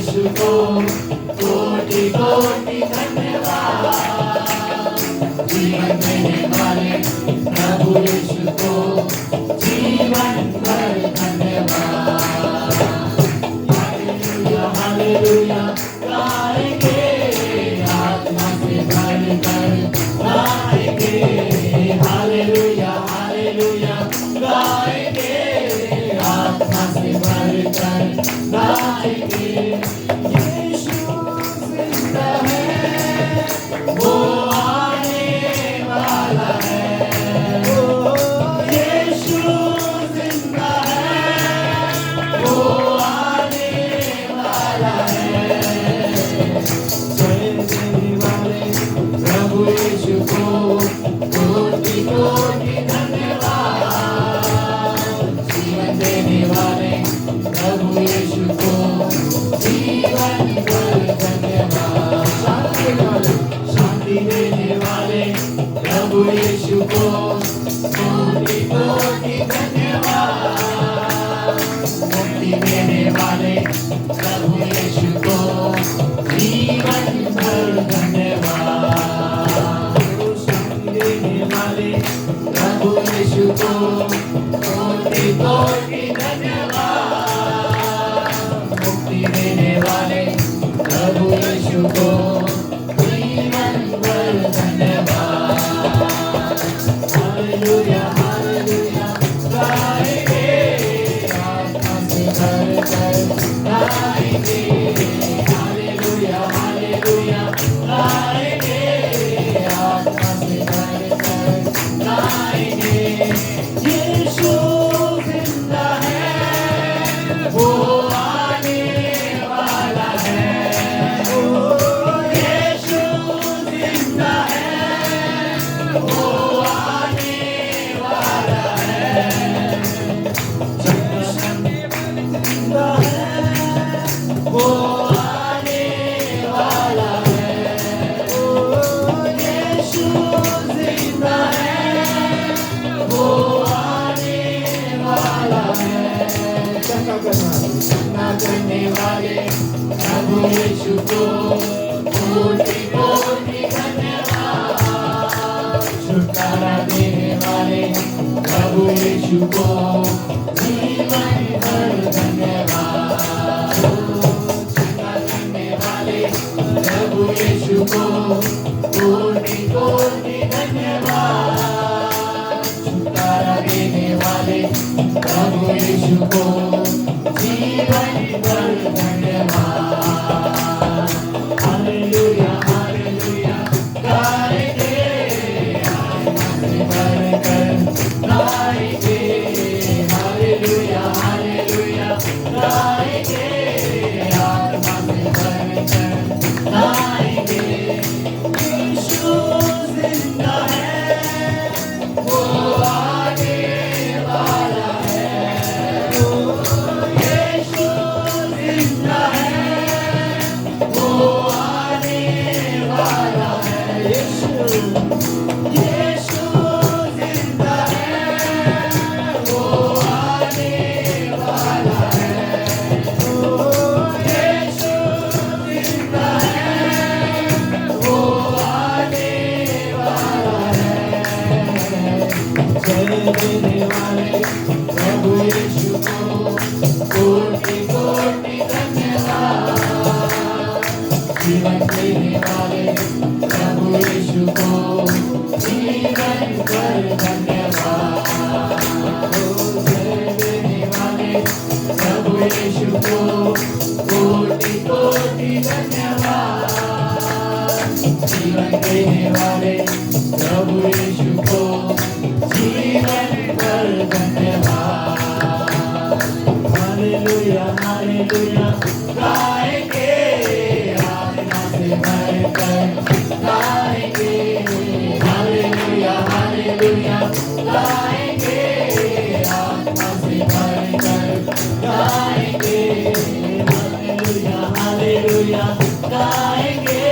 यीशु को कोटि कोटि धन्यवाद। जीवन देने वाले प्रभु यीशु को जीवन भर धन्यवाद। हालेलुया हालेलुया गाएंगे, आत्मा से भर कर गाएंगे। हालेलुया हालेलुया गाएंगे, आत्मा से भर कर गाएंगे। यीशु जिंदा है, वो आने वाला है। ओ यीशु जिंदा है, वो आने वाला है। जय देने वाले प्रभु यीशु को कोटि कोटि धन्यवाद। जीवन देने वाले प्रभु यीशु को जीवन भर धन्यवाद। शांति देने वाले प्रभु यीशु को कोटि कोटि धन्यवाद। मुक्ति देने वाले प्रभु यीशु को जीवन भर धन्यवाद। शांति देने वाले प्रभु यीशु को कोटि कोटि धन्यवाद। मुक्ति देने वाले प्रभु यीशु को जीवन भर धन्यवाद। हालेलुया हालेलुया गाएंगे, आत्मा से भर कर गाएंगे। हालेलुया हालेलुया गाएंगे, आत्मा से भर कर गाएंगे। यीशु जिंदा है, वो आने वाला है। ओ यीशु जिंदा है, वो आने वाला है। जिंदा है, वो आने वाला है। ओ यीशु जिंदा है, वो आने वाला है। चंगा करने वाले प्रभु यीशु को कोटि कोटि धन्यवाद। छुटकारा देने वाले प्रभु यीशु को जीवन भर धन्यवाद। छुटकारा देने वाले प्रभु यीशु को कोटि कोटि धन्यवाद। छुटकारा देने वाले प्रभु यीशु को जीवन भर धन्यवाद। हालेलुया हालेलुया गाएंगे, आत्मा से भर कर गाएंगे। हालेलुया हालेलुया गाएंगे, आत्मा से भर कर गाएंगे। यीशु जिंदा है, वो आने वाला है। ओ यीशु जिंदा है, वो आने वाला है। यीशु जिंदा है, वो आने वाला है। ओ यीशु जिंदा है, वो आने वाला है। जय देने वाले प्रभु यीशु को कोटि कोटि धन्यवाद। जीवन देने वाले प्रभु यीशु को जीवन भर धन्यवाद। जय देने वाले प्रभु यीशु को कोटि कोटि धन्यवाद। जीवन देने वाले प्रभु यीशु को जीवन भर धन्यवाद। हालेलुया हालेलुया गाएंगे, आत्मा से भर कर गाएंगे। हालेलुया हालेलुया गाएंगे, आत्मा से भर कर गाएंगे। हालेलुया हालेलुया गाएंगे,